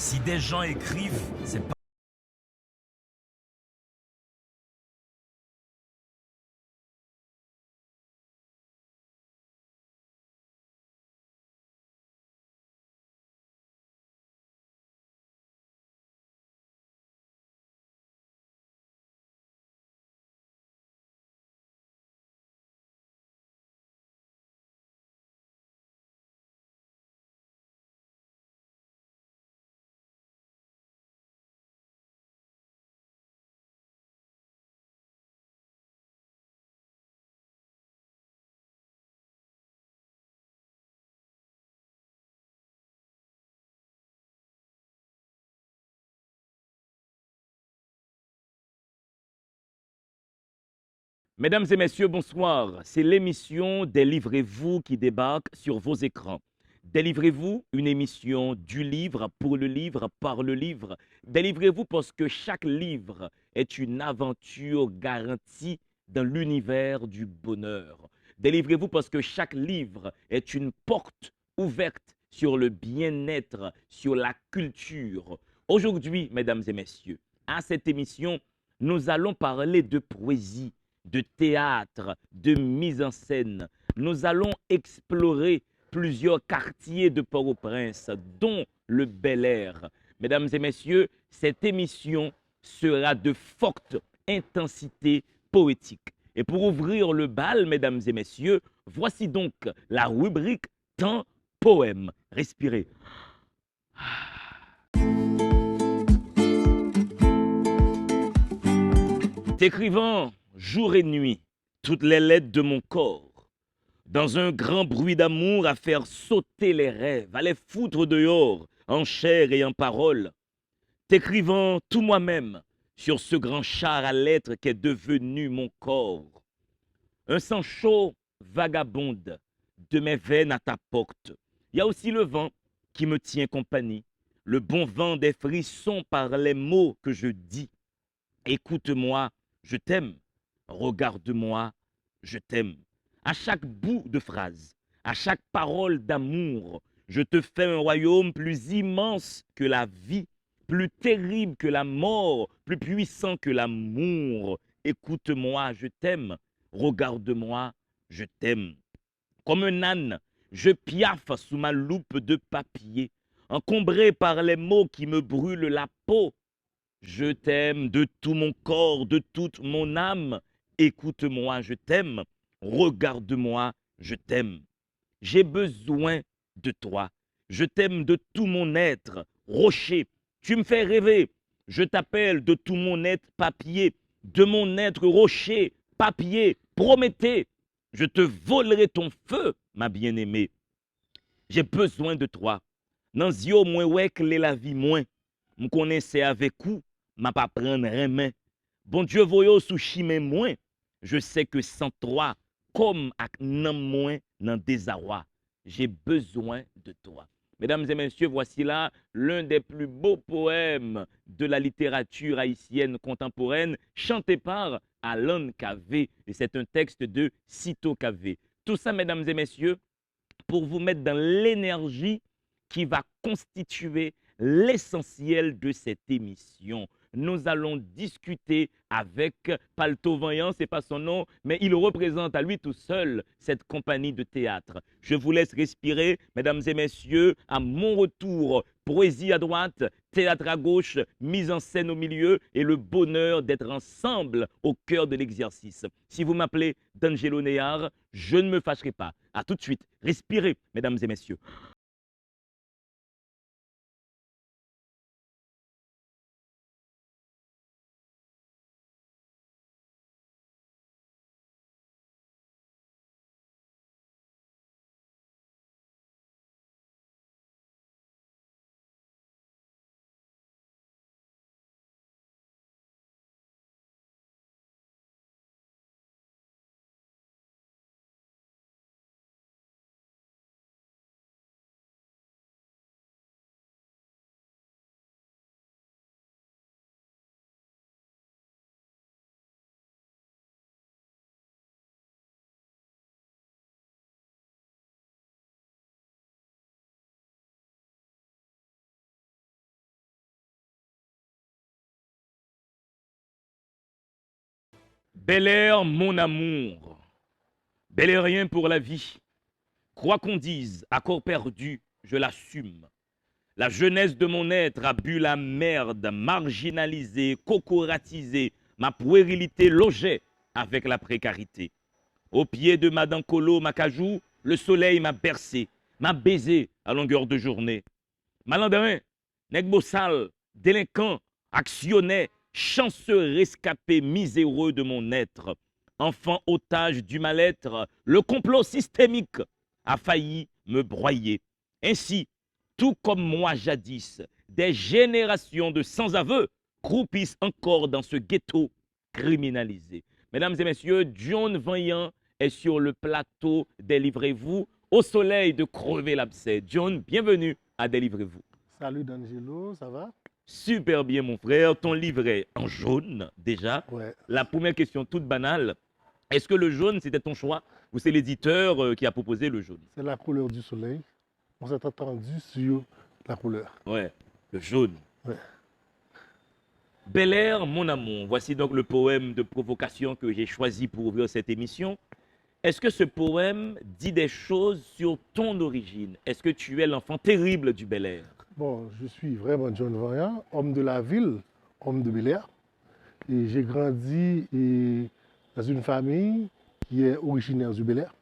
Si des gens écrivent, c'est pas... Mesdames et messieurs, bonsoir. C'est l'émission Délivrez-vous qui débarque sur vos écrans. Délivrez-vous, une émission du livre, pour le livre, par le livre. Délivrez-vous parce que chaque livre est une aventure garantie dans l'univers du bonheur. Délivrez-vous parce que chaque livre est une porte ouverte sur le bien-être, sur la culture. Aujourd'hui, mesdames et messieurs, à cette émission, nous allons parler de poésie, de théâtre, de mise en scène. Nous allons explorer plusieurs quartiers de Port-au-Prince, dont le Bel Air. Mesdames et messieurs, cette émission sera de forte intensité poétique. Et pour ouvrir le bal, mesdames et messieurs, voici donc la rubrique Temps poème. Respirez. T'écrivant jour et nuit toutes les lettres de mon corps, dans un grand bruit d'amour à faire sauter les rêves, à les foutre dehors, en chair et en parole, t'écrivant tout moi-même sur ce grand char à lettres qu'est devenu mon corps. Un sang chaud vagabonde de mes veines à ta porte. Il y a aussi le vent qui me tient compagnie, le bon vent des frissons par les mots que je dis. Écoute-moi, je t'aime. Regarde-moi, je t'aime. À chaque bout de phrase, à chaque parole d'amour, je te fais un royaume plus immense que la vie, plus terrible que la mort, plus puissant que l'amour. Écoute-moi, je t'aime. Regarde-moi, je t'aime. Comme un âne, je piaffe sous ma loupe de papier, encombré par les mots qui me brûlent la peau. Je t'aime de tout mon corps, de toute mon âme. Écoute-moi, je t'aime. Regarde-moi, je t'aime. J'ai besoin de toi. Je t'aime de tout mon être. Rocher, tu me fais rêver. Je t'appelle de tout mon être papier, de mon être rocher, papier, Prométhée. Je te volerai ton feu, ma bien-aimée. J'ai besoin de toi. Nan zyo mwen wek le la vie moins. M konen se avec ou, m'a pas prendre rien. Bon Dieu voyo sou chimè moins. Je sais que sans toi, comme ak nan moins nan désarroi, j'ai besoin de toi. Mesdames et messieurs, voici là l'un des plus beaux poèmes de la littérature haïtienne contemporaine, chanté par Alan Kavé. Et c'est un texte de Cito Kavé. Tout ça, mesdames et messieurs, pour vous mettre dans l'énergie qui va constituer l'essentiel de cette émission. Nous allons discuter avec Palto Vaillant, c'est pas son nom, mais il représente à lui tout seul cette compagnie de théâtre. Je vous laisse respirer, mesdames et messieurs, à mon retour, poésie à droite, théâtre à gauche, mise en scène au milieu et le bonheur d'être ensemble au cœur de l'exercice. Si vous m'appelez D'Angelo Néard, je ne me fâcherai pas. À tout de suite. Respirez, mesdames et messieurs. Bel Air, mon amour. Bel est rien pour la vie. Quoi qu'on dise, à corps perdu, je l'assume. La jeunesse de mon être a bu la merde, marginalisée, cocoratisée. Ma puérilité logeait avec la précarité. Au pied de Madame Colo, Macajou, le soleil m'a bercé, m'a baisé à longueur de journée. Malandrin, nègre bossal, délinquant, actionnaire, chanceux rescapé, miséreux de mon être, enfant otage du mal-être, le complot systémique a failli me broyer. Ainsi, tout comme moi jadis, des générations de sans-aveux croupissent encore dans ce ghetto criminalisé. Mesdames et messieurs, John Vaillant est sur le plateau Délivrez-vous, au soleil de crever l'abcès. John, bienvenue à Délivrez-vous. Salut D'Angelo, ça va? Super bien, mon frère. Ton livret en jaune, déjà. Ouais. La première question toute banale. Est-ce que le jaune, c'était ton choix ou c'est l'éditeur qui a proposé le jaune? C'est la couleur du soleil. On s'est attendu sur la couleur. Ouais, le jaune. Ouais. Bel Air, mon amour. Voici donc le poème de provocation que j'ai choisi pour ouvrir cette émission. Est-ce que ce poème dit des choses sur ton origine? Est-ce que tu es l'enfant terrible du Bel Air? Bon, je suis vraiment John Vaillant, homme de la ville, homme de Bel Air. Et j'ai grandi dans une famille qui est originaire du Bel Air.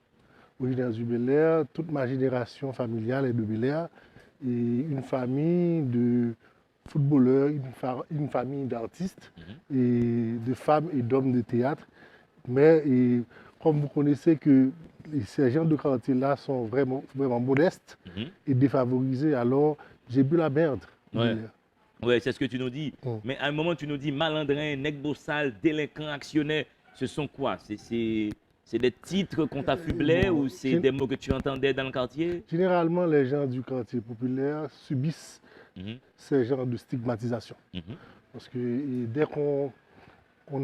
Originaire du Bel Air, toute ma génération familiale est de Bel Air. Et une famille de footballeurs, une famille d'artistes, et de femmes et d'hommes de théâtre. Mais comme vous connaissez que ces gens de quartier-là sont vraiment, vraiment modestes et défavorisés, alors j'ai bu la merde. Ouais. Ouais, c'est ce que tu nous dis. Mm. Mais à un moment, tu nous dis malandrin, nègre bossal, délinquant, actionnaire. Ce sont quoi? C'est des titres qu'on t'affublait ou c'est des mots que tu entendais dans le quartier? Généralement, les gens du quartier populaire subissent Mhm, ces genres de stigmatisation. mhm, Parce que dès qu'on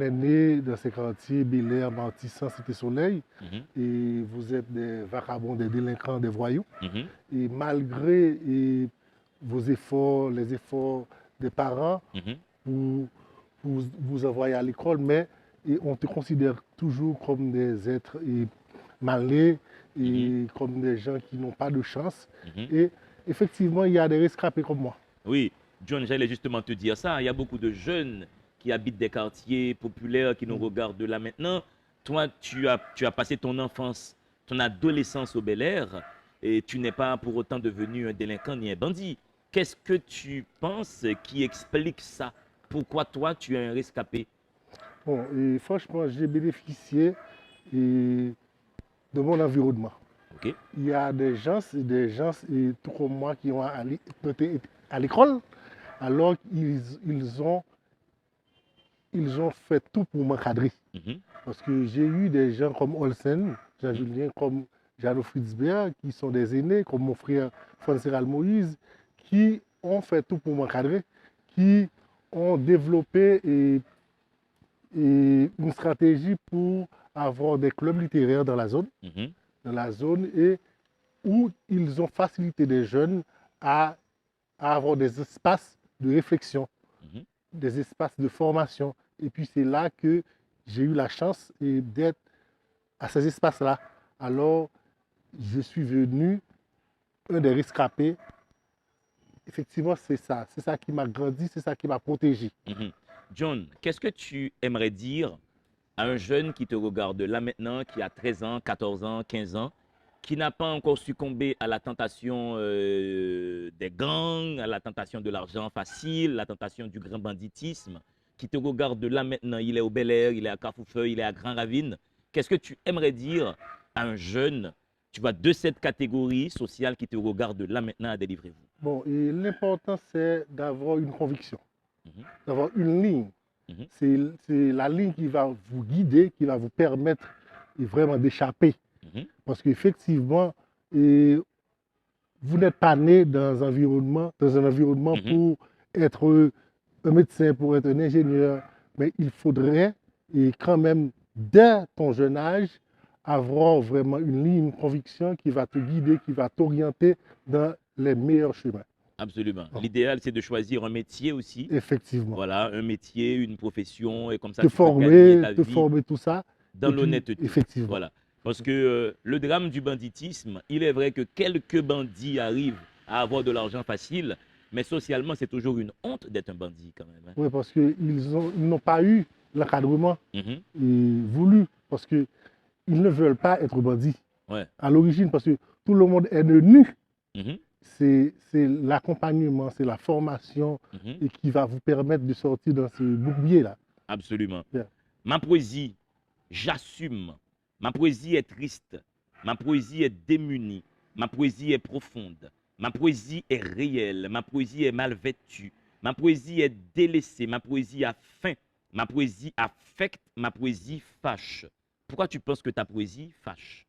est né dans ces quartiers, Bel Air, Martissant, Cité Soleil, mhm, et vous êtes des vagabonds, des délinquants, des voyous, mhm, et malgré vos efforts, les efforts des parents mhm. pour vous envoyer à l'école, mais on te considère toujours comme des êtres malais et comme des gens qui n'ont pas de chance. Mhm. Et effectivement, il y a des rescapés comme moi. Oui, John, j'allais justement te dire ça. Il y a beaucoup de jeunes qui habitent des quartiers populaires qui nous regardent là maintenant. Toi, tu as passé ton enfance, ton adolescence au Bel Air et tu n'es pas pour autant devenu un délinquant ni un bandit. Qu'est-ce que tu penses qui explique ça? Pourquoi toi, tu es un rescapé? Bon, et franchement, j'ai bénéficié de mon environnement. Ok. Il y a des gens tout comme moi, qui ont été à l'école, alors ils ont fait tout pour m'encadrer. Mhm, Parce que j'ai eu des gens comme Olsen, Jean-Julien, comme Jeannot Fritzberg, qui sont des aînés, comme mon frère Franceral Moïse, qui ont fait tout pour m'encadrer, qui ont développé une stratégie pour avoir des clubs littéraires dans la zone, et où ils ont facilité les jeunes à avoir des espaces de réflexion, mhm. des espaces de formation. Et puis c'est là que j'ai eu la chance d'être à ces espaces-là. Alors, je suis devenu un des rescapés. Effectivement, c'est ça qui m'a grandi, c'est ça qui m'a protégé. Mhm. John, qu'est-ce que tu aimerais dire à un jeune qui te regarde là maintenant, qui a 13 ans, 14 ans, 15 ans, qui n'a pas encore succombé à la tentation des gangs, à la tentation de l'argent facile, la tentation du grand banditisme, qui te regarde là maintenant, il est au Bel Air, il est à Carrefourfeuille, il est à Grand Ravine. Qu'est-ce que tu aimerais dire à un jeune, tu vois, de cette catégorie sociale qui te regarde là maintenant à Délivrez-vous? Bon, et l'important, c'est d'avoir une conviction, Mhm, d'avoir une ligne. mhm, C'est la ligne qui va vous guider, qui va vous permettre vraiment d'échapper. mhm, Parce qu'effectivement, vous n'êtes pas né dans un environnement mhm. pour être un médecin, pour être un ingénieur, mais il faudrait, et quand même, dès ton jeune âge, avoir vraiment une ligne, une conviction qui va te guider, qui va t'orienter dans les meilleurs chemins. Absolument. Oh. L'idéal, c'est de choisir un métier aussi. Effectivement. Voilà, un métier, une profession, et comme ça, Te tu peux gagner former, ta vie tout ça. dans Et puis, l'honnêteté. effectivement. Voilà. Parce que le drame du banditisme, il est vrai que quelques bandits arrivent à avoir de l'argent facile, mais socialement, c'est toujours une honte d'être un bandit quand même. Hein. Oui, parce qu'ils n'ont pas eu l'encadrement Mhm. voulu, parce qu'ils ne veulent pas être bandits Ouais. à l'origine, parce que tout le monde est nu. Mhm. C'est l'accompagnement, c'est la formation Mhm. et qui va vous permettre de sortir dans ce bourbier-là. Absolument. Bien. Ma poésie, j'assume. Ma poésie est triste. Ma poésie est démunie. Ma poésie est profonde. Ma poésie est réelle. Ma poésie est mal vêtue. Ma poésie est délaissée. Ma poésie a faim. Ma poésie affecte. Ma poésie fâche. Pourquoi tu penses que ta poésie fâche?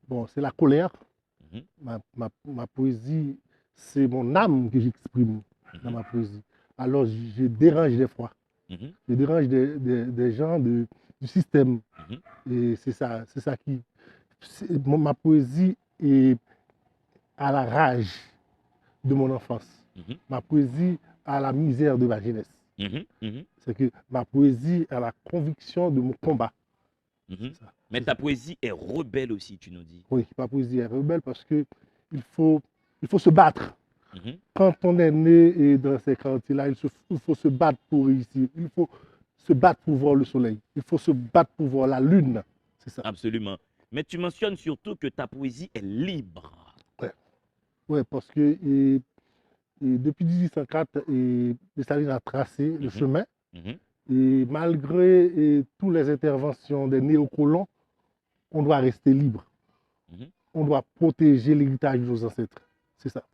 Bon, c'est la colère. Mhm. Ma poésie, c'est mon âme que j'exprime dans Mhm. ma poésie. Alors, je dérange des fois. Mhm. Je dérange des gens du système. Mhm. Et c'est ça qui. Ma poésie est à la rage de mon enfance. Mhm. Ma poésie à la misère de ma jeunesse. Mhm. Mhm. C'est que ma poésie a la conviction de mon combat. Mhm. C'est ça. Mais C'est ta ça. poésie est rebelle aussi, tu nous dis. Oui, ma poésie est rebelle parce que il faut se battre. Mhm. Quand on est né dans ces quartiers-là, il faut se battre pour réussir. Il faut se battre pour voir le soleil. Il faut se battre pour voir la lune. C'est ça. Absolument. Mais tu mentionnes surtout que ta poésie est libre. Ouais, parce que depuis 1804, Staline a tracé le Mhm. chemin. Mhm. Et malgré toutes les interventions des néocolons, on doit rester libre. Mhm. On doit protéger l'héritage de nos ancêtres. C'est ça.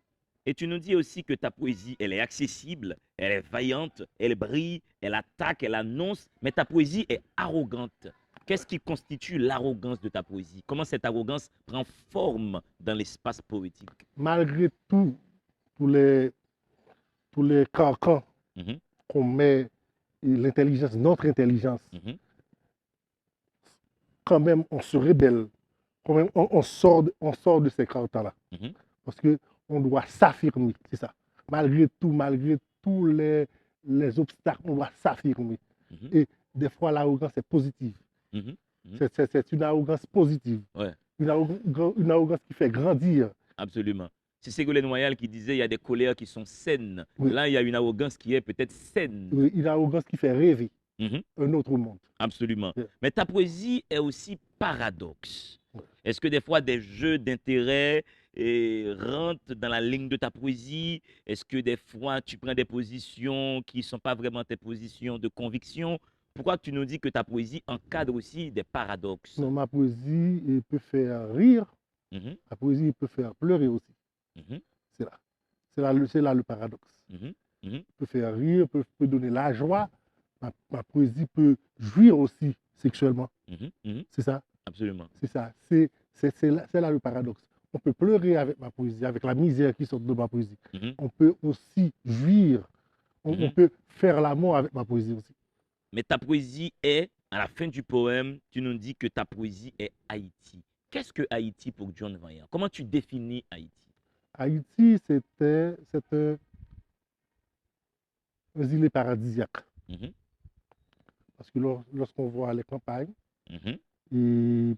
Et tu nous dis aussi que ta poésie, elle est accessible, elle est vaillante, elle brille, elle attaque, elle annonce, mais ta poésie est arrogante. Qu'est-ce qui constitue l'arrogance de ta poésie? Comment cette arrogance prend forme dans l'espace poétique? Malgré tout, tous les carcans Mhm. qu'on met, l'intelligence, notre intelligence, Mhm. quand même, on se rebelle. Quand même, on sort de ces carcans-là. Mhm. Parce qu'on doit s'affirmer, c'est ça. Malgré tous les obstacles, on doit s'affirmer. Mhm. Et des fois, l'arrogance est positive. Mhm. Mhm. C'est une arrogance positive. Ouais, Une arrogance qui fait grandir. absolument. C'est Ségolène Royal qui disait il y a des colères qui sont saines. Oui. Là, il y a une arrogance qui est peut-être saine. Une arrogance qui fait rêver Mhm. un autre monde. Absolument. Yeah. Mais ta poésie est aussi paradoxe. Ouais. Est-ce que des fois des jeux d'intérêt rentrent dans la ligne de ta poésie? Est-ce que des fois tu prends des positions qui ne sont pas vraiment tes positions de conviction? Pourquoi tu nous dis que ta poésie encadre aussi des paradoxes? Non, ma poésie peut faire rire, Mhm. ma poésie peut faire pleurer aussi. Mhm. C'est là. C'est là le paradoxe. Mhm. Mhm. Peut faire rire, peut donner la joie. Ma poésie peut jouir aussi sexuellement. Mhm. Mhm. C'est ça. Absolument. C'est ça. C'est là le paradoxe. On peut pleurer avec ma poésie, avec la misère qui sort de ma poésie. Mhm. On peut aussi jouir. On Mhm. peut faire l'amour avec ma poésie aussi. Mais ta poésie est, à la fin du poème, tu nous dis que ta poésie est Haïti. Qu'est-ce que Haïti pour John Vaillant? Comment tu définis Haïti? Haïti, c'est un île paradisiaque. Mhm. Parce que lorsqu'on voit les campagnes, Mhm. et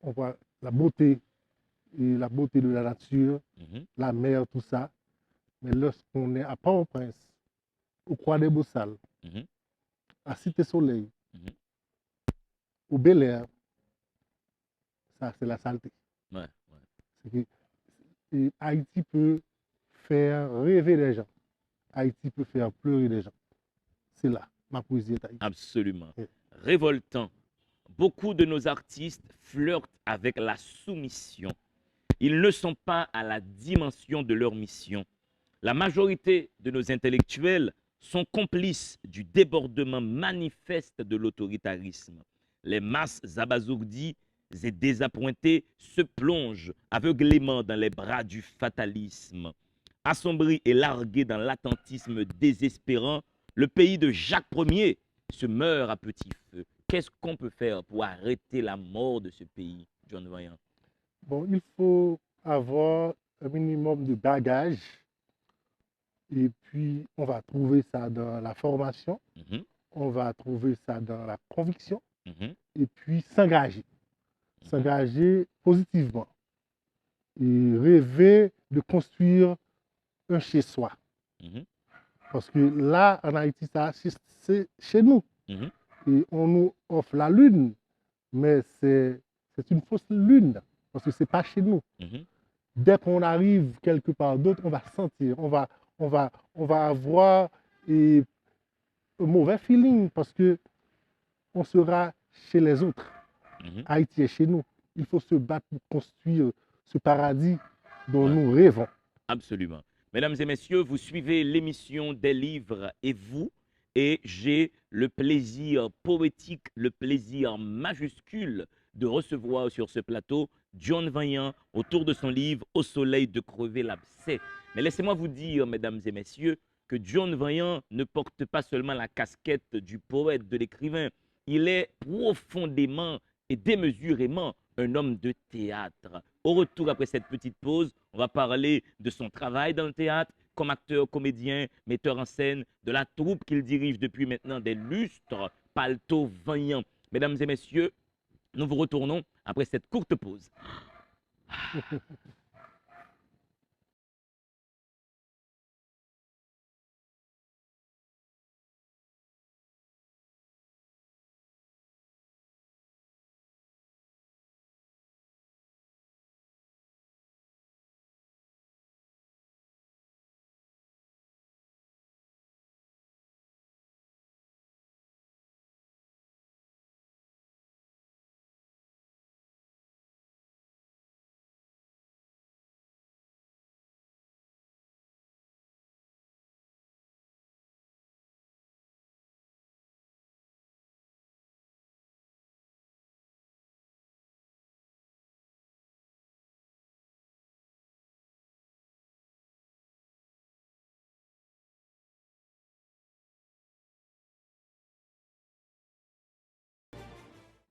on voit la beauté de la nature, Mhm. la mer, tout ça. Mais lorsqu'on est à Port-au-Prince, au Croix des Beaux-Salles, Mhm. à Cité-Soleil, Mhm. au Bel-Air, ça, c'est la saleté. Ouais, ouais. C'est que Haïti peut faire rêver les gens. Haïti peut faire pleurer les gens. C'est là, ma poésie est Haïti. Absolument. Ouais. Révoltant. Beaucoup de nos artistes flirtent avec la soumission. Ils ne sont pas à la dimension de leur mission. La majorité de nos intellectuels sont complices du débordement manifeste de l'autoritarisme. Les masses abasourdies et désappointées se plongent aveuglément dans les bras du fatalisme. Assombri et largué dans l'attentisme désespérant, le pays de Jacques Ier se meurt à petit feu. Qu'est-ce qu'on peut faire pour arrêter la mort de ce pays, John Vaillant? Bon, il faut avoir un minimum de bagage. Et puis, on va trouver ça dans la formation, Mhm, on va trouver ça dans la conviction, mhm, et puis s'engager. mhm, S'engager positivement. Et rêver de construire un chez-soi. mhm, Parce que là, en Haïti, ça, c'est chez nous. mhm. Et on nous offre la lune, mais c'est une fausse lune, parce que ce n'est pas chez nous. Mhm. Dès qu'on arrive quelque part d'autre, on va sentir, on va avoir un mauvais feeling, parce que on sera chez les autres. Mhm. Haïti est chez nous. Il faut se battre pour construire ce paradis dont Ouais, nous rêvons. absolument. Mesdames et messieurs, vous suivez l'émission des livres et j'ai le plaisir poétique, le plaisir majuscule de recevoir sur ce plateau John Vaillant autour de son livre Au soleil de crever l'abcès. Mais laissez-moi vous dire, mesdames et messieurs, que John Vaillant ne porte pas seulement la casquette du poète, de l'écrivain, il est profondément et démesurément un homme de théâtre. Au retour, après cette petite pause, on va parler de son travail dans le théâtre comme acteur, comédien, metteur en scène, de la troupe qu'il dirige depuis maintenant des lustres, Palto Vaillant. Mesdames et messieurs, nous vous retournons après cette courte pause.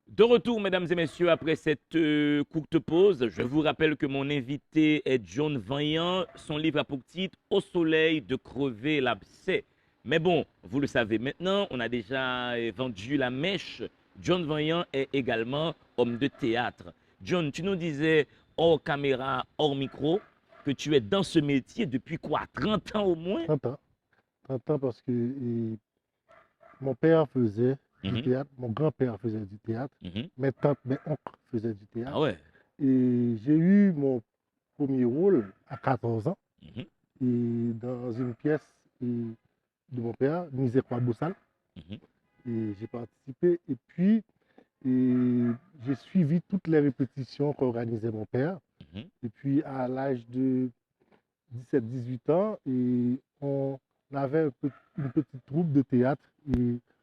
De retour, mesdames et messieurs, après cette courte pause, je vous rappelle que mon invité est John Vaillant. Son livre a pour titre Au soleil de crever l'abcès. Mais bon, vous le savez maintenant, on a déjà vendu la mèche. John Vaillant est également homme de théâtre. John, tu nous disais hors caméra, hors micro, que tu es dans ce métier depuis quoi? 30 ans au moins? 30 ans. 30 ans parce que mon père faisait du Mhm, théâtre, mon grand-père faisait du théâtre, mhm. mes tantes, mes oncles faisaient du Ah théâtre. ouais. Et j'ai eu mon premier rôle à 14 ans Mhm, et dans une pièce de mon père, Misère Boussal. mhm, Et j'ai participé. Et puis, j'ai suivi toutes les répétitions qu'organisait mon père. mhm, Et puis, à l'âge de 17-18 ans, on avait une petite troupe de théâtre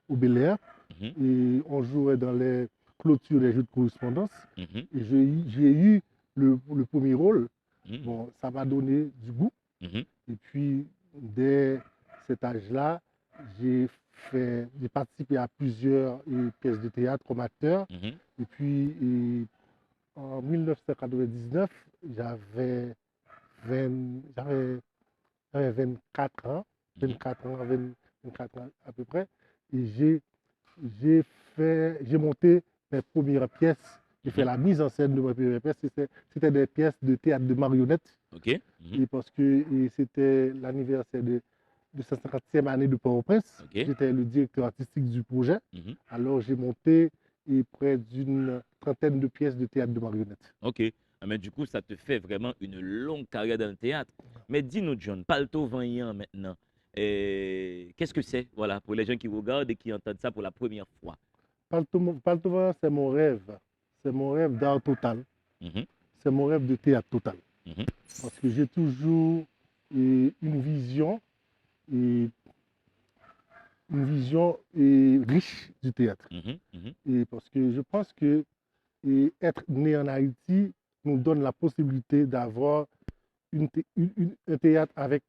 au Bel Air. mhm, Et on jouait dans les clôtures des jeux de correspondance. mhm, Et j'ai eu le premier rôle. mhm, Bon, ça m'a donné du goût. mhm, Et puis, dès cet âge-là, j'ai participé à plusieurs pièces de théâtre comme acteur. mhm, Et puis, en 1999, j'avais 20 j'avais 24 ans, mhm. 24 ans, 24 ans à peu près. Et j'ai monté mes premières pièces. J'ai fait Mhm. la mise en scène de mes premières pièces. C'était des pièces de théâtre de marionnettes. OK. Mhm. Et parce que c'était l'anniversaire de sa 50e année de Port-au-Prince. OK. J'étais le directeur artistique du projet. Mhm. Alors j'ai monté près d'une trentaine de pièces de théâtre de marionnettes. OK. Ah, mais du coup, ça te fait vraiment une longue carrière dans le théâtre. Mais dis-nous, John, Palto Vaillant maintenant, qu'est-ce que c'est, voilà, pour les gens qui regardent et qui entendent ça pour la première fois? Paltovan, c'est mon rêve. C'est mon rêve d'art total. Mhm, C'est mon rêve de théâtre total. mhm, Parce que j'ai toujours une vision, et, une vision riche du théâtre. mhm, mhm, Et parce que je pense que être né en Haïti nous donne la possibilité d'avoir un théâtre avec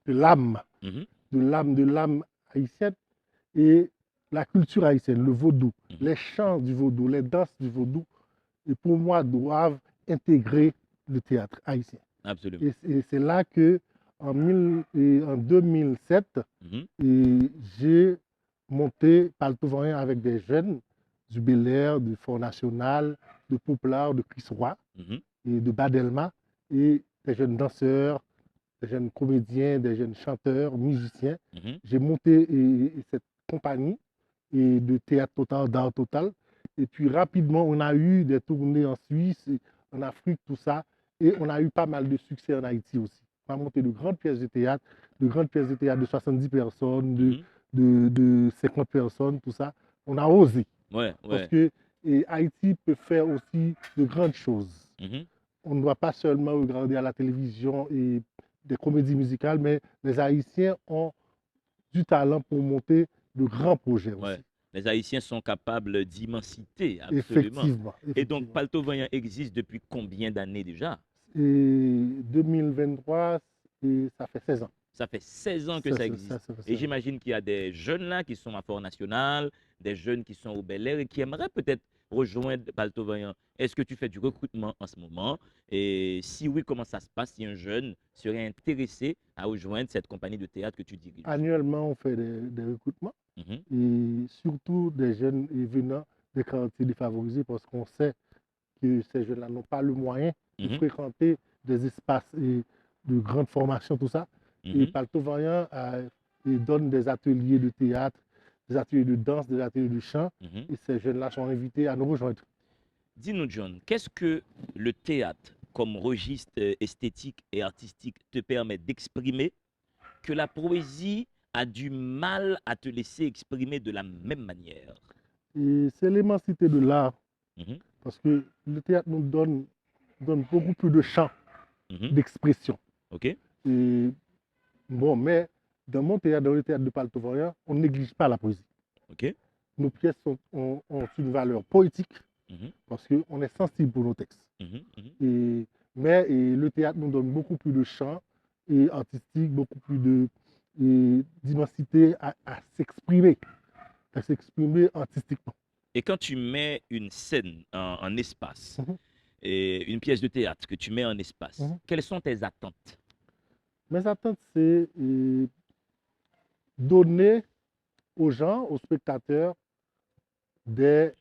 de l'âme, mhm, de l'âme haïtienne et la culture haïtienne, le vaudou, mhm. les chants du vaudou, les danses du vaudou, et pour moi, doivent intégrer le théâtre haïtien. Absolument. Et c'est là que, en 2007, Mhm, j'ai monté Paltovoyen avec des jeunes du Bel Air, du Front National, de Poplard, de Chris Roy mhm, et de Badelma, et des jeunes danseurs, des jeunes comédiens, des jeunes chanteurs, musiciens. mhm. J'ai monté cette compagnie de théâtre total, d'art total. Et puis rapidement, on a eu des tournées en Suisse, en Afrique, tout ça. Et on a eu pas mal de succès en Haïti aussi. On a monté de grandes pièces de théâtre de 70 personnes, Mhm. de 50 personnes, tout ça. On a osé. Ouais, Parce ouais. que Haïti peut faire aussi de grandes choses. Mhm. On ne doit pas seulement regarder à la télévision et des comédies musicales, mais les Haïtiens ont du talent pour monter de grands projets Ouais. aussi. Les Haïtiens sont capables d'immensité, absolument. Effectivement, Et donc, effectivement. Palto-Voyant existe depuis combien d'années déjà? Et 2023, et ça fait 16 ans. Ça fait 16 ans que ça existe. Ça fait Et 16 ans. j'imagine qu'il y a des jeunes là qui sont à Fort-National, des jeunes qui sont au Bel Air et qui aimeraient peut-être rejoindre Palto-Voyant. Est-ce que tu fais du recrutement en ce moment? Et si oui, comment ça se passe si un jeune serait intéressé à rejoindre cette compagnie de théâtre que tu diriges? Annuellement, on fait des recrutements Mhm, et surtout des jeunes venant des quartiers défavorisés parce qu'on sait que ces jeunes-là n'ont pas le moyen de mhm, fréquenter des espaces de grande formation, tout ça. Et mhm. Palto Vaillant donne des ateliers de théâtre, des ateliers de danse, des ateliers de chant. Mhm. Et ces jeunes-là sont invités à nous rejoindre. Dis-nous, John, qu'est-ce que le théâtre comme registre esthétique et artistique te permet d'exprimer que la poésie a du mal à te laisser exprimer de la même manière? Et c'est l'immensité de l'art, Mhm, parce que le théâtre nous donne beaucoup plus de champs mhm. d'expression. OK? Et bon, mais dans mon théâtre, dans le théâtre de Palto Vaillant, on ne néglige pas la poésie. OK? Nos pièces ont une valeur poétique Mhm, parce qu'on est sensible pour nos textes. mhm, mhm. Mais le théâtre nous donne beaucoup plus de champs artistiques, beaucoup plus d'immensité à s'exprimer artistiquement. Et quand tu mets une scène en espace, Mhm, et une pièce de théâtre que tu mets en espace, mhm. quelles sont tes attentes? Mes attentes, c'est donner aux gens, aux spectateurs, des,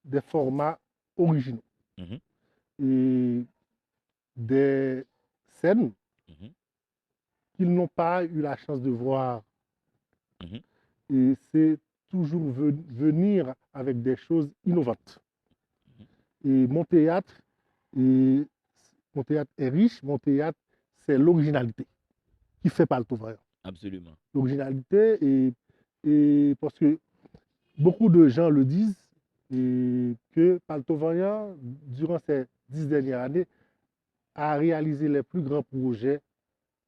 des formats originaux Mhm, et des scènes mhm, qu'ils n'ont pas eu la chance de voir. mhm, Et c'est toujours venir avec des choses innovantes. mhm. Et et mon théâtre est riche, mon théâtre, c'est l'originalité qui fait pas le tout vrai. Absolument. L'originalité, parce que beaucoup de gens le disent, et que Palto Vaillant, durant ces 10 dernières années, a réalisé les plus grands projets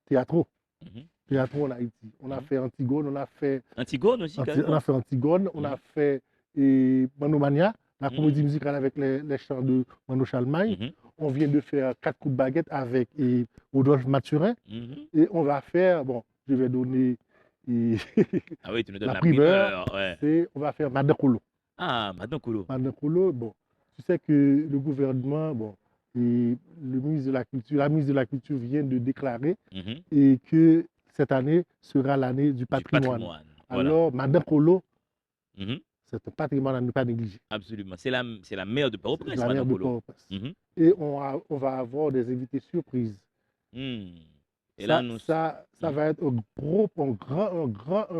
théâtraux, Mhm, mhm, théâtraux en Haïti. On a mhm. fait Antigone, Antigone aussi, on a carrément? fait Antigone, on a Mhm, fait Manomania, la comédie mhm, musicale avec les chants de Mano Chalmagne. mhm, On vient de faire Quatre coups de baguette avec Rodolphe Mathurin. mhm. Et on va faire, bon, je vais donner et, Ah oui, tu nous donnes la la primeur, primeur, ouais. on va faire Madakolo. Ah, Madame Kolo. Madakolo, bon, tu sais que le gouvernement, bon, et le ministre de la Culture, la ministre de la Culture vient de déclarer Mhm. et que cette année sera l'année du Du patrimoine. patrimoine. Voilà. Alors, Madakolo, Mhm. c'est un patrimoine à ne pas négliger. Absolument. C'est la mère de C'est Port-au-Prince, la mer Madame de Kolo. Port-au-Prince. Mhm. Et on va avoir des invités surprises. Hmm. Et là, Ça, nous. ça Mhm. va être un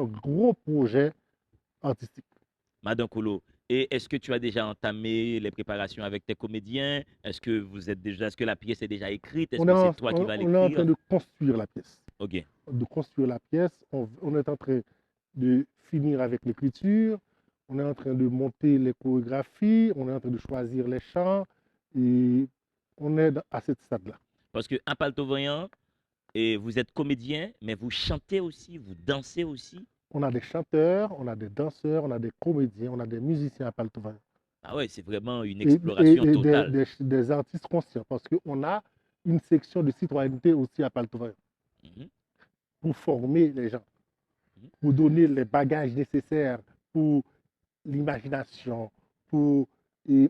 gros projet artistique. Madame Kolo. Et est-ce que tu as déjà entamé les préparations avec tes comédiens? Est-ce que la pièce est déjà écrite? Est-ce que c'est toi qui vas On est en train l'écrire? de construire la pièce. Ok. De construire la pièce. On est en train de finir avec l'écriture. On est en train de monter les chorégraphies. On est en train de choisir les chants. Et on est à ce stade-là. Parce que à Palto-Voyant, et vous êtes comédien, mais vous chantez aussi, vous dansez aussi. On a des chanteurs, on a des danseurs, on a des comédiens, on a des musiciens à Paltovan. Ah ouais, c'est vraiment une Et, exploration totale. des artistes conscients, parce qu'on a une section de citoyenneté aussi à Paltovan Mhm, pour former les gens, mhm, pour donner les bagages nécessaires pour l'imagination, pour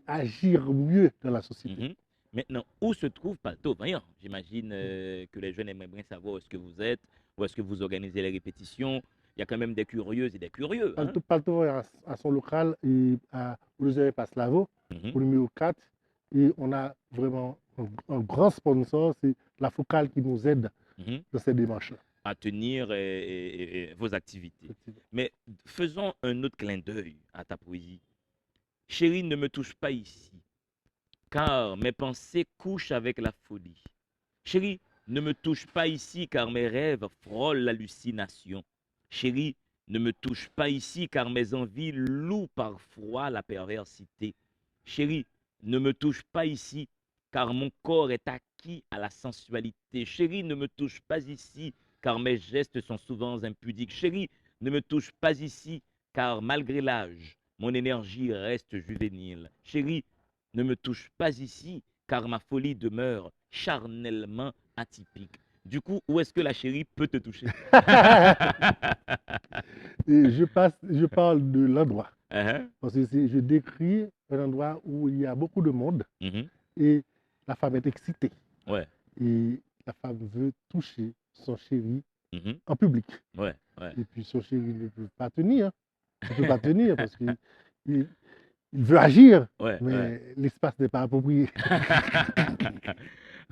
agir mieux dans la société. mhm. Maintenant, où se trouve Palto Vaillant? J'imagine que les jeunes aimeraient bien savoir où est-ce que vous êtes, où est-ce que vous organisez les répétitions. Il y a quand même des curieuses et des curieux. Hein? Palto a son local et au deuxième Passe Lavo, Mhm, au numéro 4. Et on a vraiment un grand sponsor, c'est la Focale qui nous aide mhm. dans ces démarches-là. À tenir et vos activités. Mais faisons un autre clin d'œil à ta poésie. Chérie, ne me touche pas ici, car mes pensées couchent avec la folie. Chérie, ne me touche pas ici, car mes rêves frôlent l'hallucination. Chérie, ne me touche pas ici, car mes envies louent parfois la perversité. Chérie, ne me touche pas ici, car mon corps est acquis à la sensualité. Chérie, ne me touche pas ici, car mes gestes sont souvent impudiques. Chérie, ne me touche pas ici, car malgré l'âge, mon énergie reste juvénile. Chérie, ne me touche pas ici, car ma folie demeure charnellement atypique. Du coup, où est-ce que la chérie peut te toucher? Et je parle de l'endroit. Uh-huh. Parce que je décris un endroit où il y a beaucoup de monde Mhm. et la femme est excitée. Ouais. Et la femme veut toucher son chéri Mhm. en public. Ouais. Ouais. Et puis son chéri ne peut pas tenir. Il ne peut pas tenir parce qu'il il veut agir, Ouais. mais l'espace n'est pas approprié.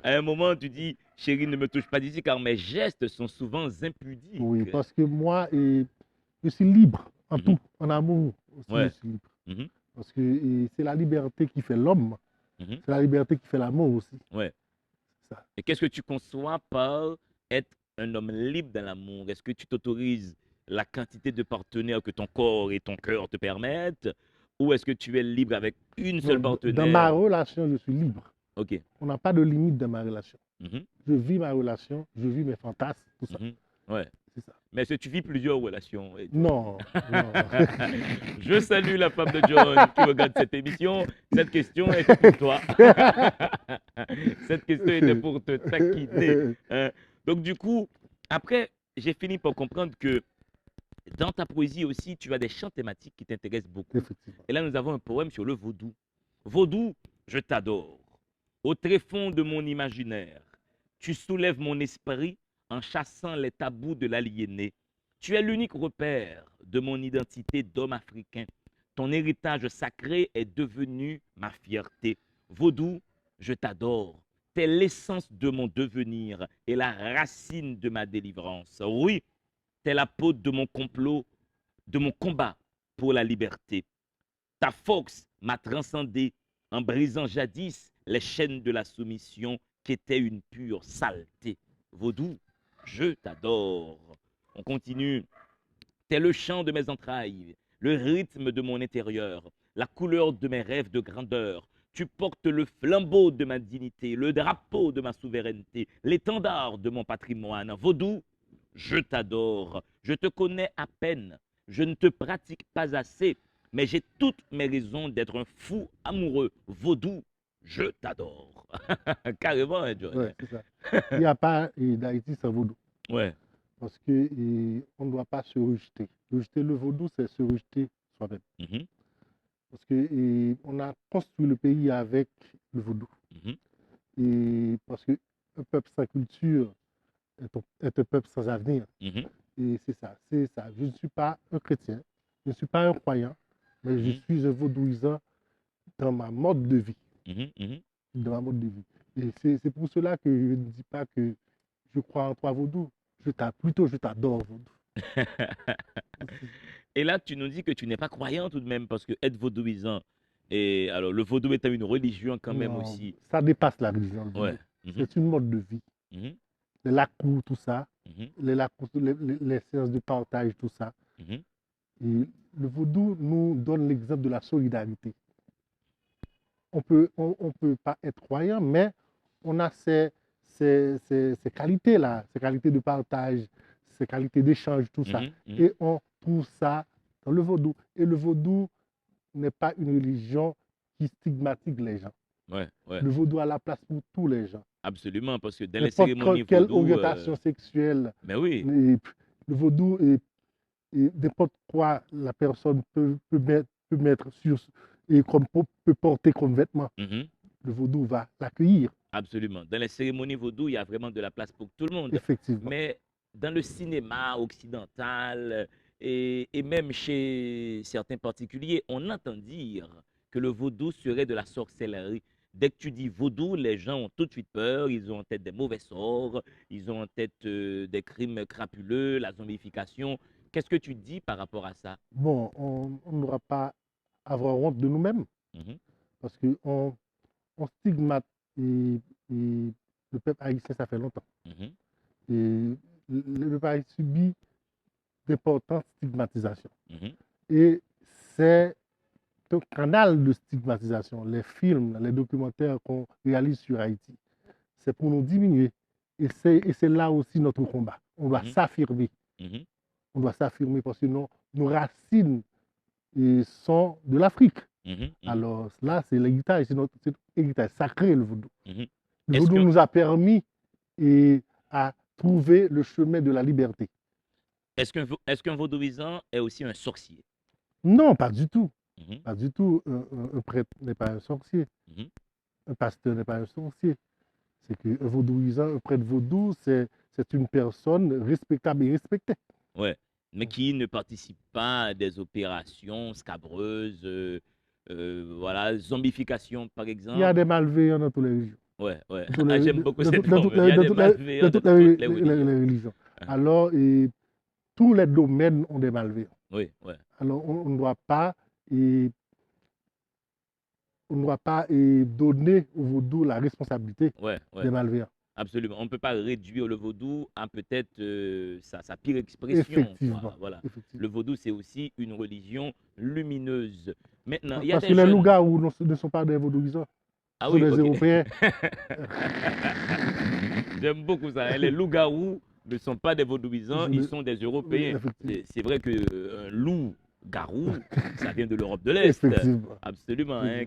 À un moment, tu dis, chérie, ne me touche pas d'ici, car mes gestes sont souvent impudiques. Oui, parce que moi, je suis libre en Mhm. tout, en amour aussi, je Ouais. suis libre. Mhm. Parce que c'est la liberté qui fait l'homme, Mhm. c'est la liberté qui fait l'amour aussi. Ouais. C'est ça. Et qu'est-ce que tu conçois par être un homme libre dans l'amour? Est-ce que tu t'autorises la quantité de partenaires que ton corps et ton cœur te permettent? Ou est-ce que tu es libre avec une seule Non, dans ma partenaire? relation, je suis libre. Ok. On n'a pas de limite dans ma relation. Mhm. Je vis ma relation, je vis mes fantasmes, tout ça. Mhm. Ouais. C'est ça. Mais est-ce que tu vis plusieurs relations? John? Non, non. Je salue la femme de John qui regarde cette émission. Cette question était pour toi. Cette question était pour te taquiner. Hein. Donc, du coup, après, j'ai fini par comprendre que dans ta poésie aussi, tu as des chants thématiques qui t'intéressent beaucoup. Effectivement. Et là, nous avons un poème sur le vaudou. Vaudou, je t'adore. Au tréfonds de mon imaginaire, tu soulèves mon esprit en chassant les tabous de l'aliéné. Tu es l'unique repère de mon identité d'homme africain. Ton héritage sacré est devenu ma fierté. Vaudou, je t'adore. T'es l'essence de mon devenir et la racine de ma délivrance. Oui, t'es la peau de mon complot, de mon combat pour la liberté. Ta force m'a transcendé en brisant jadis les chaînes de la soumission qui étaient une pure saleté. Vaudou, je t'adore. On continue. T'es le chant de mes entrailles, le rythme de mon intérieur, la couleur de mes rêves de grandeur. Tu portes le flambeau de ma dignité, le drapeau de ma souveraineté, l'étendard de mon patrimoine. Vaudou, je t'adore. Je te connais à peine. Je ne te pratique pas assez, mais j'ai toutes mes raisons d'être un fou amoureux. Vaudou, je t'adore. Carrément, hein, John. Ouais, c'est ça. Il n'y a pas d'Haïti sans vaudou. Ouais. Parce qu'on ne doit pas se rejeter. Rejeter le vaudou, c'est se rejeter soi-même. Mhm, Parce qu'on a construit le pays avec le vaudou. mhm, Et parce qu'un peuple sans culture est un peuple sans avenir. mhm, Et c'est ça, c'est ça. Je ne suis pas un chrétien, je ne suis pas un croyant, mais je mhm, suis un vaudouisant dans ma mode de vie. mhm, mhm. Dans ma mode de vie. Et c'est pour cela que je ne dis pas que je crois en toi, vaudou. Plutôt, je t'adore, vaudou. Et là, tu nous dis que tu n'es pas croyant tout de même, parce que être vaudouisant, et alors le vaudou étant une religion quand même Non, aussi. ça dépasse la religion, le vaudou. Ouais. Mhm, C'est une mode de vie. mhm, Les lacours, tout ça, mhm, les séances de partage, tout ça. mhm, Et le vaudou nous donne l'exemple de la solidarité. On peut pas être croyant, mais on a ces qualités-là, ces qualités de partage, ces qualités d'échange, tout ça. mhm, mhm. Et on trouve ça dans le vaudou. Et le vaudou n'est pas une religion qui stigmatise les gens. Ouais, ouais, Le vaudou a la place pour tous les gens. absolument, parce que dans les N'importe cérémonies quelle vaudou, orientation sexuelle, mais oui, et le vaudou et n'importe quoi la personne peut mettre sur et peut porter comme vêtement. mhm, le vaudou va l'accueillir, Absolument. Dans les cérémonies vaudou, il y a vraiment de la place pour tout le monde. effectivement. Mais dans le cinéma occidental et même chez certains particuliers, on entend dire que le vaudou serait de la sorcellerie. Dès que tu dis vaudou, les gens ont tout de suite peur, ils ont en tête des mauvais sorts, ils ont en tête des crimes crapuleux, la zombification. Qu'est-ce que tu dis par rapport à ça? Bon, on n'aura pas à avoir honte de nous-mêmes Mhm, parce qu'on stigmate et le peuple haïtien, ça fait longtemps. mhm, Et le peuple haïtien subit d'importantes stigmatisations. mhm. Et c'est un canal de stigmatisation. Les films, les documentaires qu'on réalise sur Haïti, c'est pour nous diminuer. Et c'est là aussi notre combat. On doit Mhm. s'affirmer. Mhm. On doit s'affirmer parce que nos racines sont de l'Afrique. Mhm. Mhm. Alors là, c'est l'héritage, c'est notre héritage sacré, le vaudou. Mhm. Le Est-ce vaudou que, nous a permis à trouver le chemin de la liberté. est-ce qu'un vaudouisant est aussi un sorcier? Non, pas du tout. Mhm, Pas du tout. Un prêtre n'est pas un sorcier. mhm. Un pasteur n'est pas un sorcier. C'est qu'un vaudouisant, un prêtre vaudou, c'est une personne respectable et respectée. Ouais, mais qui ne participe pas à des opérations scabreuses, voilà, zombification par Il y a exemple. des malveillants dans toutes les religions. Ouais, ouais. Dans toutes Ah, les- j'aime beaucoup dans cette toutes- dans toutes formule. Il les- y a dans des toutes les- malveillants dans de toutes les- toutes les les- religions. les religions. Ah, Alors, tous les domaines ont des malveillants. oui, ouais, Alors, on ne doit pas, et, on ne doit pas donner au vaudou la responsabilité ouais, ouais, des malveillants. absolument. On ne peut pas réduire le vaudou à peut-être sa pire expression, quoi. Effectivement. Voilà. Le Effectivement. vaudou, c'est aussi une religion lumineuse. Maintenant, il y a Parce que des les jeunes. loups-garous ne sont pas des vaudouisants, Ah ce sont oui, des ok. Européens. J'aime beaucoup ça, hein. Les loups-garous ne sont pas des vaudouisants, ils sont des Oui, Européens. effectivement. C'est vrai qu'un loup-garou, ça vient de l'Europe de l'Est. Effectivement. Absolument, hein,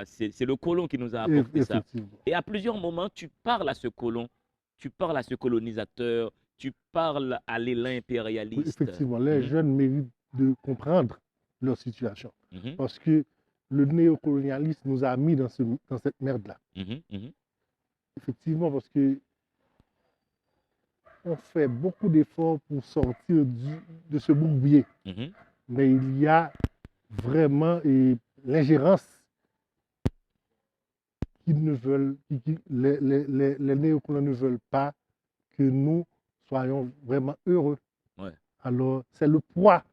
c'est le colon qui nous a Eff- apporté ça. Effectivement. Et à plusieurs moments, tu parles à ce colon, tu parles à ce colonisateur, tu parles à l'élan Oui, impérialiste. effectivement, les Mhm, jeunes méritent de comprendre leur situation. mhm, Parce que le néocolonialisme nous a mis dans cette merde-là. mhm, mhm. Effectivement, parce que on fait beaucoup d'efforts pour sortir de ce bourbier. Mhm. Mais il y a vraiment l'ingérence qu'ils ne veulent, les néocolons ne veulent pas que nous soyons vraiment heureux. Ouais. Alors, c'est le poids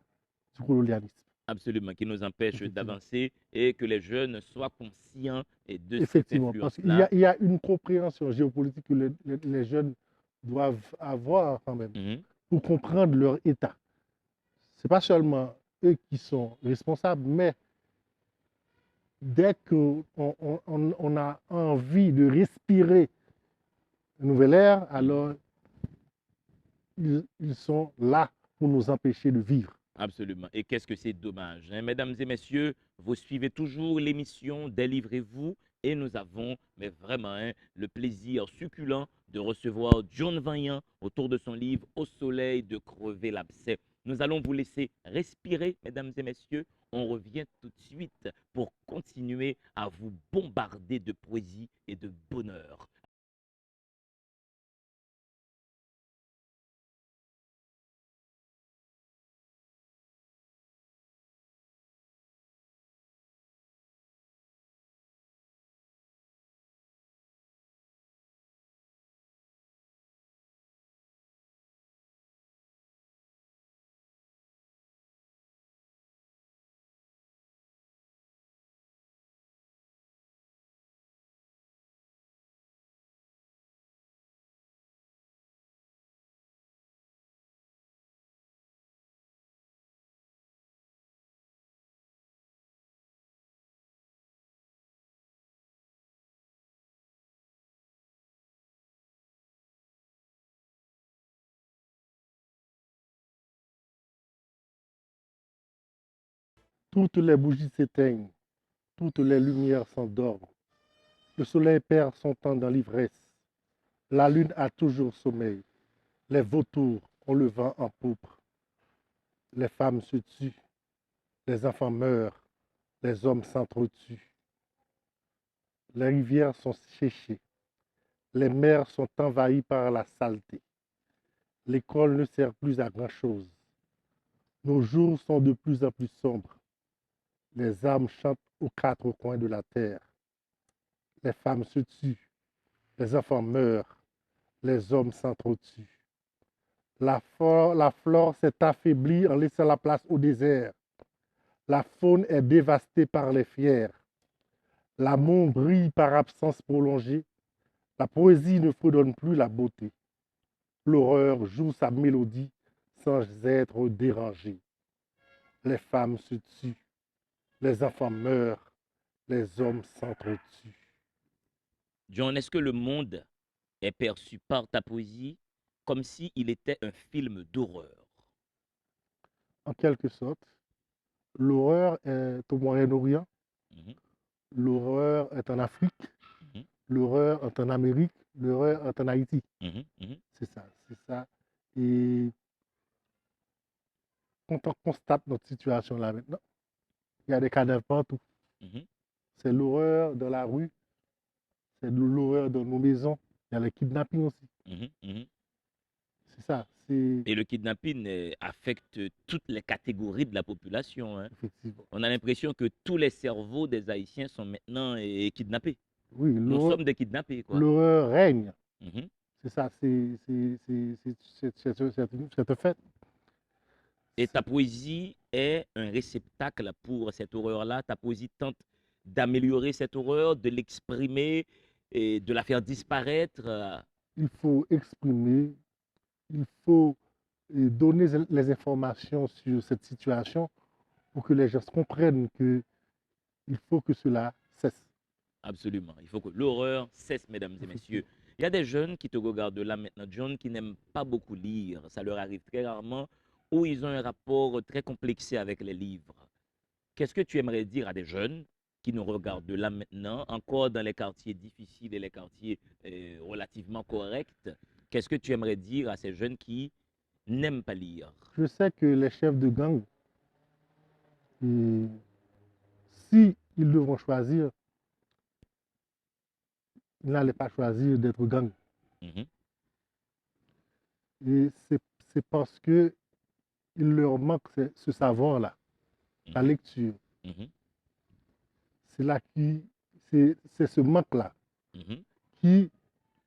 du colonialisme. Absolument, qui nous empêche Effectivement. d'avancer et que les jeunes soient conscients de cette Effectivement, parce qu'il y influence-là. il y a une compréhension géopolitique que les jeunes doivent avoir quand même Mhm, pour comprendre leur état. Ce n'est pas seulement eux qui sont responsables, mais dès qu'on a envie de respirer un nouvel air, alors ils sont là pour nous empêcher de vivre. absolument. Et qu'est-ce que c'est dommage, hein? Mesdames et messieurs, vous suivez toujours l'émission Délivrez-vous et nous avons, mais vraiment, hein, le plaisir succulent de recevoir John Vaillant autour de son livre Au soleil de crever l'abcès. Nous allons vous laisser respirer, mesdames et messieurs. On revient tout de suite pour continuer à vous bombarder de poésie et de bonheur. Toutes les bougies s'éteignent, toutes les lumières s'endorment. Le soleil perd son temps dans l'ivresse. La lune a toujours sommeil. Les vautours ont le vent en pourpre. Les femmes se tuent, les enfants meurent, les hommes s'entretuent. Les rivières sont séchées. Les mers sont envahies par la saleté. L'école ne sert plus à grand-chose. Nos jours sont de plus en plus sombres. Les âmes chantent aux quatre coins de la terre. Les femmes se tuent. Les enfants meurent. Les hommes s'entretuent. La flore s'est affaiblie en laissant la place au désert. La faune est dévastée par les fiers. L'amour brille par absence prolongée. La poésie ne fredonne plus la beauté. L'horreur joue sa mélodie sans être dérangée. Les femmes se tuent. Les enfants meurent. Les hommes s'entretuent. John, est-ce que le monde est perçu par ta poésie comme s'il était un film d'horreur? En quelque sorte, l'horreur est au Moyen-Orient, Mhm, l'horreur est en Afrique, mhm, l'horreur est en Amérique, l'horreur est en Haïti. mhm, mhm, C'est ça, c'est ça. Et quand on constate notre situation là maintenant, il y a des cadavres partout. mhm, C'est l'horreur dans la rue, c'est l'horreur dans nos maisons. Il y a le kidnapping aussi. mhm, mhm. C'est ça, c'est Et le kidnapping affecte toutes les catégories de la population, hein. effectivement. On a l'impression que tous les cerveaux des Haïtiens sont maintenant kidnappés. Oui, Nous sommes des kidnappés, quoi. l'horreur règne. Mhm. C'est ça, c'est un fait. Et ta poésie est un réceptacle pour cette horreur-là. Ta poésie tente d'améliorer cette horreur, de l'exprimer et de la faire disparaître. Il faut exprimer, il faut donner les informations sur cette situation pour que les gens comprennent qu'il faut que cela cesse. Absolument. Il faut que l'horreur cesse, mesdames et messieurs. Il y a des jeunes qui te regardent là maintenant, John, qui n'aiment pas beaucoup lire. Ça leur arrive très rarement, ou ils ont un rapport très complexé avec les livres. Qu'est-ce que tu aimerais dire à des jeunes qui nous regardent là maintenant, encore dans les quartiers difficiles et les quartiers relativement corrects? Qu'est-ce que tu aimerais dire à ces jeunes qui n'aiment pas lire? Je sais que les chefs de gang, si ils devront choisir, ils n'allaient pas choisir d'être gang. Mhm, Et c'est parce que il leur manque ce savoir-là, la mhm, lecture. mhm, C'est là qui, c'est ce manque-là mhm, qui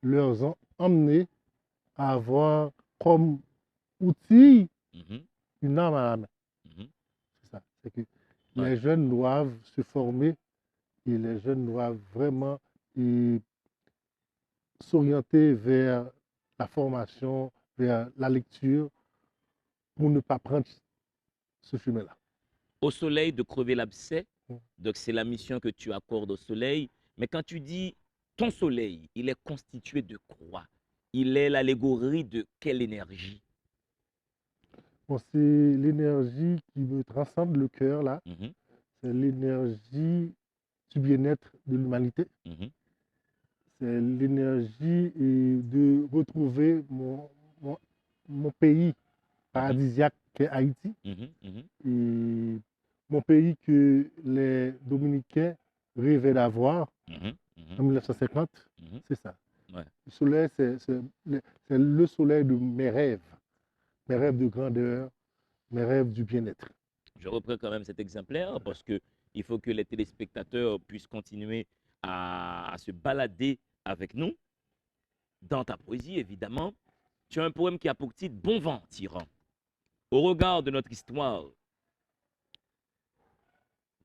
leur ont emmené à avoir comme outil mhm, une arme à la main. mhm. C'est ça. C'est que Ouais. les jeunes doivent se former et les jeunes doivent vraiment s'orienter vers la formation, vers la lecture pour ne pas prendre ce chemin-là. Au soleil de crever l'abcès, Mm. donc c'est la mission que tu accordes au soleil. Mais quand tu dis ton soleil, il est constitué de quoi? Il est l'allégorie de quelle énergie? Bon, c'est l'énergie qui me transcende le cœur, là. Mhm, C'est l'énergie du bien-être de l'humanité. mhm, C'est l'énergie de retrouver mon, mon pays paradisiaque qu'est Haïti. mhm, mhm, Et mon pays que les Dominicains rêvaient d'avoir mhm, en mhm, 1950. mhm. C'est ça. Ouais. Le soleil, c'est le soleil de mes rêves de grandeur, mes rêves du bien-être. Je reprends quand même cet exemplaire parce que il faut que les téléspectateurs puissent continuer à se balader avec nous dans ta poésie, évidemment. Tu as un poème qui a pour titre Bon vent, tyran. Au regard de notre histoire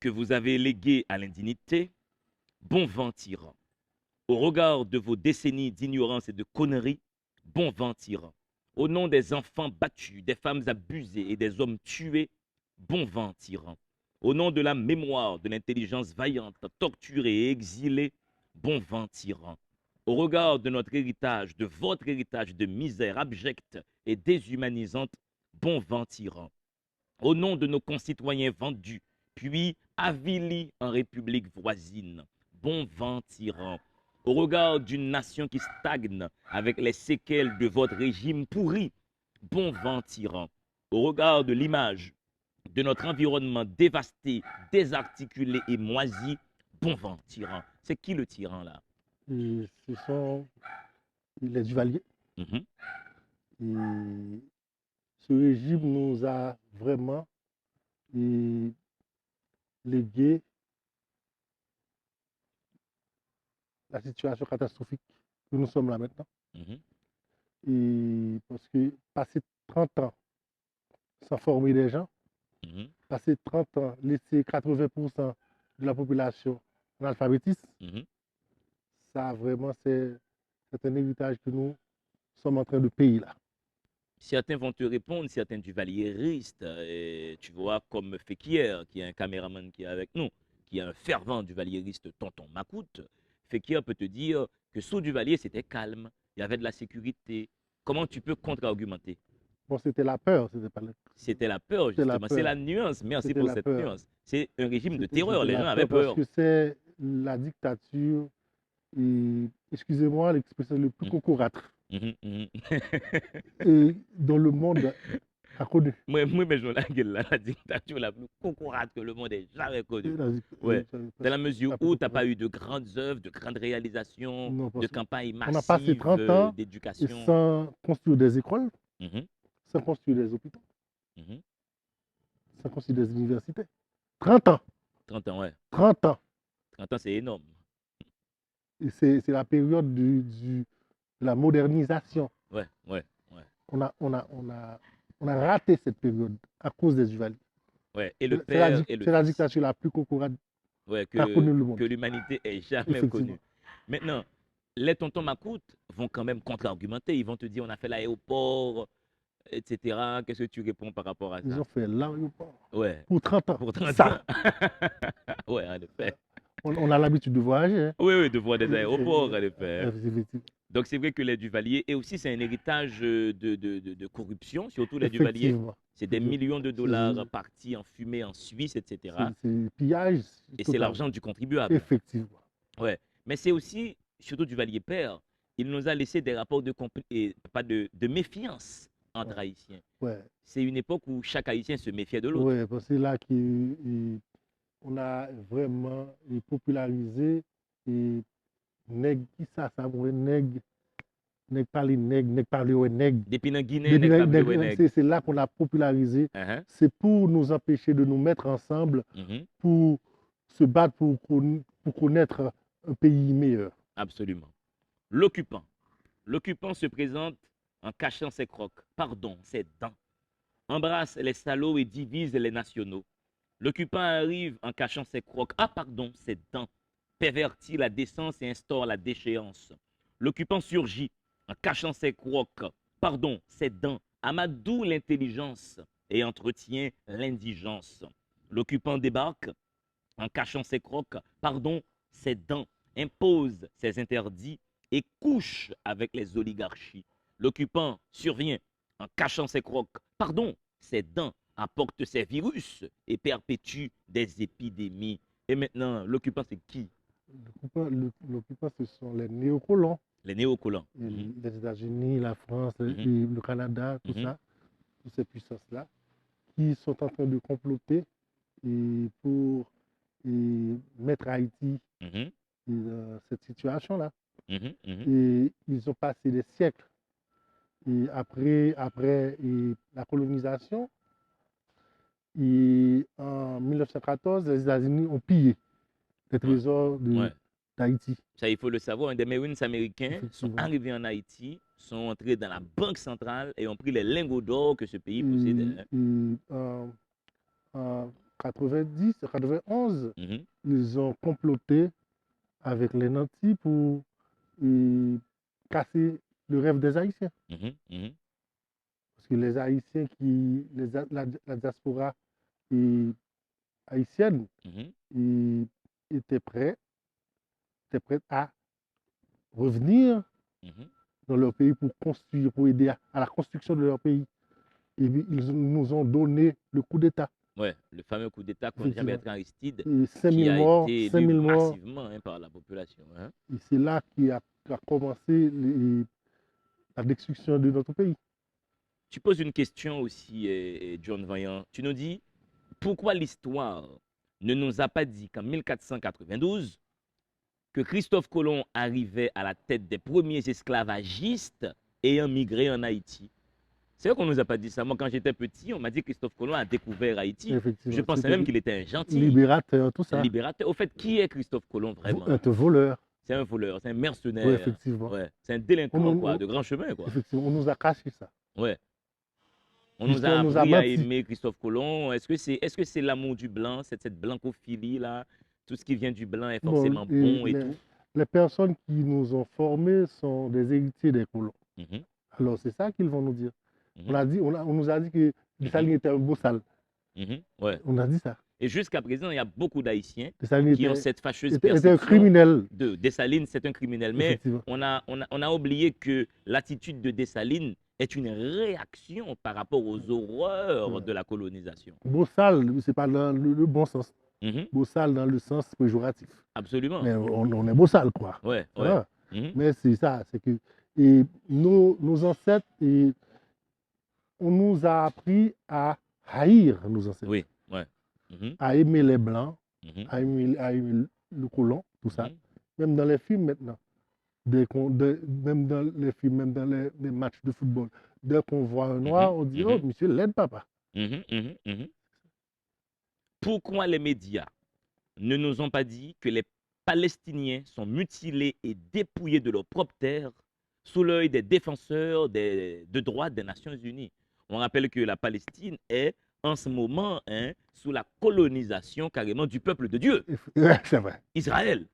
que vous avez léguée à l'indignité, bon vent, tyran. Au regard de vos décennies d'ignorance et de conneries, bon vent, tyran. Au nom des enfants battus, des femmes abusées et des hommes tués, bon vent, tyran. Au nom de la mémoire, de l'intelligence vaillante, torturée et exilée, bon vent, tyran. Au regard de notre héritage, de votre héritage de misère abjecte et déshumanisante, bon vent, tyran. Au nom de nos concitoyens vendus, puis avilis en république voisine, bon vent, tyran. Au regard d'une nation qui stagne avec les séquelles de votre régime pourri, bon vent, tyran. Au regard de l'image de notre environnement dévasté, désarticulé et moisi, bon vent, tyran. C'est qui le tyran là? Et ce sont les Duvaliers. Mhm, Et ce régime nous a vraiment et, légué la situation catastrophique que nous sommes là maintenant. mhm, Et parce que passer 30 ans sans former des gens, mhm, passer 30 ans, laisser 80% de la population en alphabétisme, mhm. ça vraiment c'est un héritage que nous sommes en train de payer là. Certains vont te répondre, certains duvalieristes, tu vois, comme Fekir, qui est un caméraman qui est avec nous, qui est un fervent duvalieriste tonton Macoute. Fekir peut te dire que sous Duvalier, c'était calme, il y avait de la sécurité. Comment tu peux contre-argumenter? Bon, c'était la peur, c'était pas C'était la peur, c'était la justement. C'est la peur. nuance. Merci C'était pour la cette peur. nuance. C'est un régime de terreur. C'était Les la gens avaient peur parce peur. que c'est la dictature, et, excusez-moi l'expression le plus Mhm, concorâtre mhm, mhm. dont le monde a connu. Moi, mais je la dictature la plus concourante que le monde ait jamais connue. Ouais. Dans la mesure La plus où tu n'as pas concorâtre. eu de grandes œuvres, de grandes réalisations, Non, de parce campagnes qu'on a passé massives 30 ans et d'éducation. sans construire des écoles, Mhm, sans construire des hôpitaux, mhm. sans construire des universités. 30 ans, 30 ans, ouais. 30 ans. 30 ans, c'est énorme. Et c'est la période de la modernisation. Ouais, ouais, ouais. On a raté cette période à cause des Duvaliers. Ouais. Et le père et le C'est la fils. dictature la plus concorate Ouais, qu'a connue le monde. que l'humanité ait jamais Effectivement. connue. Maintenant, les tontons Macoutes vont quand même contre-argumenter. Ils vont te dire on a fait l'aéroport, etc. Qu'est-ce que tu réponds par rapport à Ils ça? ont fait l'aéroport Ouais, pour 30 ans. pour 30 ans. Ça, Ouais, en effet. on a l'habitude de voyager. Hein. Oui, oui, de voir des Et- aéroports, en et- effet. effectivement. Donc, c'est vrai que les Duvaliers, et aussi, c'est un héritage de corruption, surtout les Duvaliers. Effectivement. C'est des millions de dollars C'est partis en fumée en Suisse, etc. c'est pillage Et c'est total. l'argent du contribuable. Effectivement. Ouais. Mais c'est aussi, surtout Duvalier père, il nous a laissé des rapports pas de méfiance entre Ouais. Haïtiens. Ouais. C'est une époque où chaque Haïtien se méfiait de l'autre. Ouais, parce que c'est là qu'on a vraiment popularisé et nègre, qui ça pour nègre, nègre parler ouais nègre. Depuis dans Guinée, Depuis nèg pa vle nèg. c'est là qu'on l'a popularisé. Uh-huh. C'est pour nous empêcher de nous mettre ensemble, Mhm. pour se battre pour connaître un pays meilleur. Absolument. L'occupant. L'occupant se présente en cachant ses crocs, pardon, ses dents, embrasse les salauds et divise les nationaux. L'occupant arrive en cachant ses crocs, ah pardon, ses dents, pervertit la décence et instaure la déchéance. L'occupant surgit en cachant ses crocs, pardon, ses dents, amadoue l'intelligence et entretient l'indigence. L'occupant débarque en cachant ses crocs, pardon, ses dents, impose ses interdits et couche avec les oligarchies. L'occupant survient en cachant ses crocs, pardon, ses dents, apporte ses virus et perpétue des épidémies. Et maintenant, l'occupant, c'est qui? L'occupant, ce sont les néocolons, Les néocolons. Mhm, les États-Unis, la France, mhm, le Canada, tout mhm, ça, toutes ces puissances-là, qui sont en train de comploter pour mettre Haïti mhm, dans cette situation-là. mhm, mhm, Et ils ont passé des siècles. Et après la colonisation, et en 1914, les États-Unis ont pillé les ouais, trésors ouais. d'Haïti. Ça, il faut le savoir. Des Marines américains sont Effectivement. arrivés en Haïti, sont entrés dans la banque centrale et ont pris les lingots d'or que ce pays Et, possédait. en 90, 91, Mhm, ils ont comploté avec les nantis pour casser le rêve des Haïtiens. mhm, mhm, Parce que les Haïtiens, la diaspora haïtienne, mhm, étaient prêts à revenir mhm. dans leur pays pour construire, pour aider à la construction de leur pays. Et puis, ils nous ont donné le coup d'État. Ouais, le fameux coup d'État contre Effectivement. Jean-Bertrand Aristide, Et 5 qui 000 a morts, été 5 élu 000 morts. massivement par la population. Hein. Et c'est là qu'a commencé la destruction de notre pays. Tu poses une question aussi, John Vaillant. Tu nous dis, pourquoi l'histoire ne nous a pas dit qu'en 1492, que Christophe Colomb arrivait à la tête des premiers esclavagistes ayant migré en Haïti. C'est vrai qu'on ne nous a pas dit ça. Moi, quand j'étais petit, on m'a dit que Christophe Colomb a découvert Haïti. Effectivement. Je pensais C'était même qu'il était un gentil, libérateur, tout ça. un libérateur. Au fait, qui est Christophe Colomb vraiment? Un voleur. C'est un voleur, c'est un mercenaire. Oui, effectivement. Ouais. C'est un délinquant, quoi, de grand chemin, quoi. Effectivement, on nous a caché ça. Ouais. On nous a appris à aimer Christophe Colomb. Est-ce que c'est l'amour du blanc, cette blancophilie là? Tout ce qui vient du blanc est forcément bon et tout. Les personnes qui nous ont formés sont des héritiers des colons. Alors c'est ça qu'ils vont nous dire. On nous a dit que Dessalines était un beau sale. Ouais. On a dit ça. Et jusqu'à présent, il y a beaucoup d'Haïtiens Dessalines qui ont cette fâcheuse était un criminel. Dessalines, c'est un criminel. Mais on a oublié que l'attitude de Dessalines est une réaction par rapport aux horreurs de la colonisation. Beau sale, c'est pas dans le bon sens. Beau sale dans le sens péjoratif. Absolument. Mais on est beau sale, quoi. Ouais, ouais. Voilà. Mais c'est ça, c'est que nos ancêtres, on nous a appris à haïr nos ancêtres. Oui, ouais. À aimer les blancs, à aimer le colon, tout ça. Même dans les films maintenant. Même dans les films, même dans les matchs de football. Dès qu'on voit un noir, on dit, oh, monsieur, l'aide papa. Pourquoi les médias ne nous ont pas dit que les Palestiniens sont mutilés et dépouillés de leur propre terre sous l'œil des défenseurs de droits des Nations Unies? On rappelle que la Palestine est en ce moment sous la colonisation carrément du peuple de Dieu. C'est vrai. Israël.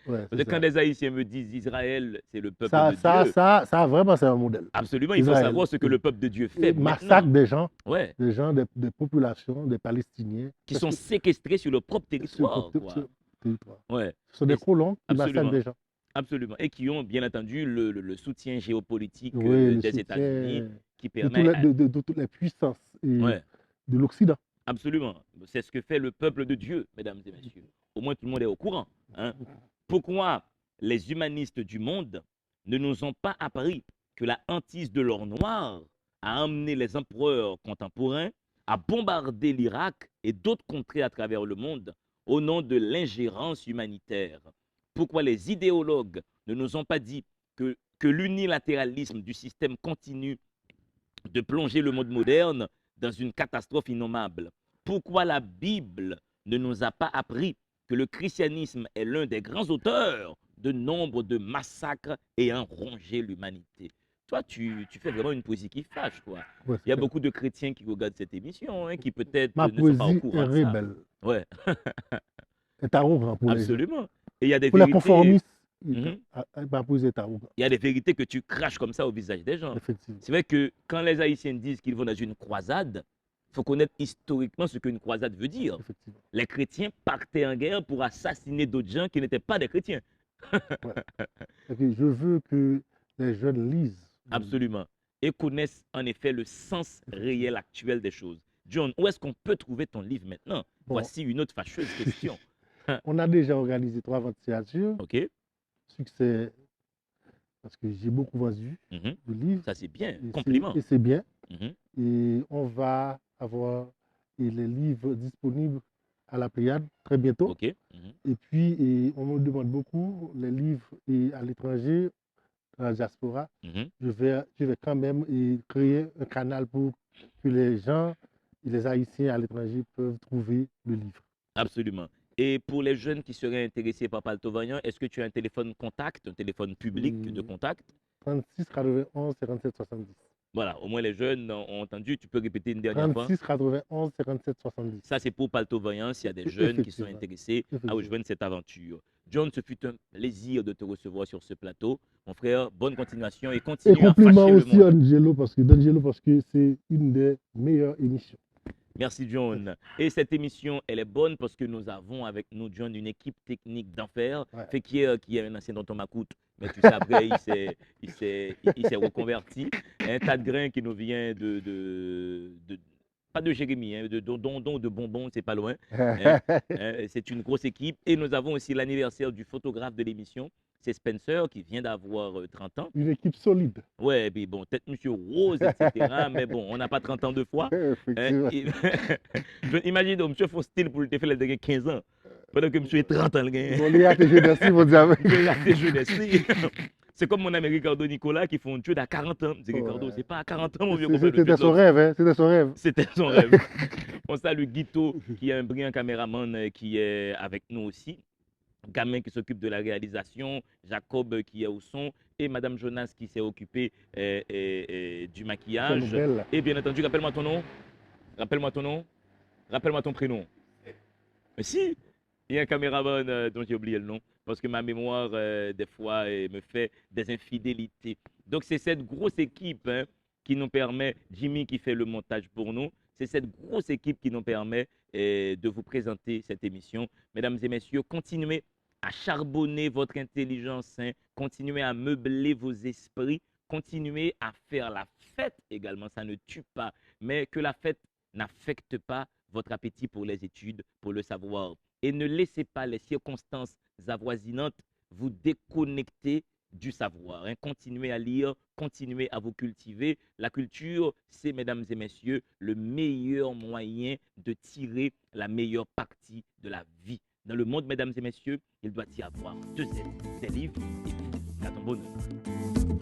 Quand des Haïtiens me disent Israël, c'est le peuple de Dieu. Ça, vraiment, c'est un modèle. Absolument, il faut savoir ce que le peuple de Dieu fait. Massacre des gens, des populations, des Palestiniens. Qui sont séquestrés sur leur propre territoire. Ce sont des colons qui massacrent des gens. Absolument. Et qui ont bien entendu le soutien géopolitique des États-Unis qui permet de toutes les puissances de l'Occident. Absolument. C'est ce que fait le peuple de Dieu, mesdames et messieurs. Au moins tout le monde est au courant. Pourquoi les humanistes du monde ne nous ont pas appris que la hantise de l'or noir a amené les empereurs contemporains à bombarder l'Irak et d'autres contrées à travers le monde au nom de l'ingérence humanitaire? Pourquoi les idéologues ne nous ont pas dit que l'unilatéralisme du système continue de plonger le monde moderne dans une catastrophe innommable? Pourquoi la Bible ne nous a pas appris que le christianisme est l'un des grands auteurs de nombre de massacres ayant rongé l'humanité? Toi, tu fais vraiment une poésie qui fâche, quoi. Il y a beaucoup de chrétiens qui regardent cette émission, qui peut-être ne sont pas au courant de ça. Rebelle. Ouais. C'est arrogant pour absolument. Et il y a des pour vérités. Les conformistes, il y a des vérités que tu craches comme ça au visage des gens. C'est vrai que quand les Haïtiens disent qu'ils vont dans une croisade, il faut connaître historiquement ce qu'une croisade veut dire. Les chrétiens partaient en guerre pour assassiner d'autres gens qui n'étaient pas des chrétiens. Je veux que les jeunes lisent. Absolument. Et connaissent en effet le sens réel actuel des choses. John, où est-ce qu'on peut trouver ton livre maintenant? Voici une autre fâcheuse question. On a déjà organisé 3 ventes signature. OK. Succès, parce que j'ai beaucoup vendu le livre. Ça, c'est bien. Compliment. Et c'est bien. Et on va avoir les livres disponibles à la Pléiade très bientôt. OK. Et puis, on me demande beaucoup les livres à l'étranger, dans la diaspora. Je vais quand même créer un canal pour que les gens, les Haïtiens à l'étranger peuvent trouver le livre. Absolument. Et pour les jeunes qui seraient intéressés par Palto Vaillant, est-ce que tu as un téléphone contact, un téléphone public de contact? 36 91 57 70. Voilà, au moins les jeunes ont entendu. Tu peux répéter une dernière fois? 36 91 57 70. Ça, c'est pour Palto Vaillant, s'il y a des jeunes qui sont intéressés à rejoindre cette aventure. John, ce fut un plaisir de te recevoir sur ce plateau. Mon frère, bonne continuation et continue à fâcher le monde. Et compliment aussi à D'Angelo parce que c'est une des meilleures émissions. Merci John. Et cette émission, elle est bonne parce que nous avons avec nous, John, une équipe technique d'enfer. Fait qui est un ancien tonton Macoute, mais tu sais, après, il s'est reconverti. Un tas de grains qui nous vient Pas de Jérémy, hein, de Dondon, de Bonbon, c'est pas loin. Hein. C'est une grosse équipe. Et nous avons aussi l'anniversaire du photographe de l'émission. C'est Spencer qui vient d'avoir 30 ans. Une équipe solide. Ouais, puis bon, peut-être Monsieur Rose, etc. Mais bon, on n'a pas 30 ans deux fois. Hein. Imagine, monsieur faut style pour le faire les 15 ans. Pendant que monsieur est 30 ans. On est à tes jeunesse, mon diable. C'est comme mon ami Ricardo Nicolas qui font un jeu à 40 ans. C'est Ricardo, c'est pas à 40 ans, mon vieux. C'était son rêve, hein? C'était son rêve. C'était son rêve. On salue Guito, qui est un brillant caméraman qui est avec nous aussi. Gamin qui s'occupe de la réalisation, Jacob qui est au son et Madame Jonas qui s'est occupée du maquillage. Et bien entendu, rappelle-moi ton nom. Rappelle-moi ton nom. Rappelle-moi ton prénom. Mais si, il y a un caméraman dont j'ai oublié le nom parce que ma mémoire, des fois, me fait des infidélités. Donc, c'est cette grosse équipe hein, qui nous permet, Jimmy qui fait le montage pour nous, c'est cette grosse équipe qui nous permet de vous présenter cette émission. Mesdames et messieurs, continuez à charbonner votre intelligence, hein, continuez à meubler vos esprits, continuez à faire la fête également, ça ne tue pas, mais que la fête n'affecte pas votre appétit pour les études, pour le savoir. Et ne laissez pas les circonstances avoisinantes vous déconnecter du savoir. Hein. Continuez à lire, continuez à vous cultiver. La culture, c'est, mesdames et messieurs, le meilleur moyen de tirer la meilleure partie de la vie. Dans le monde, mesdames et messieurs, il doit y avoir deux livres et puis à ton bonheur.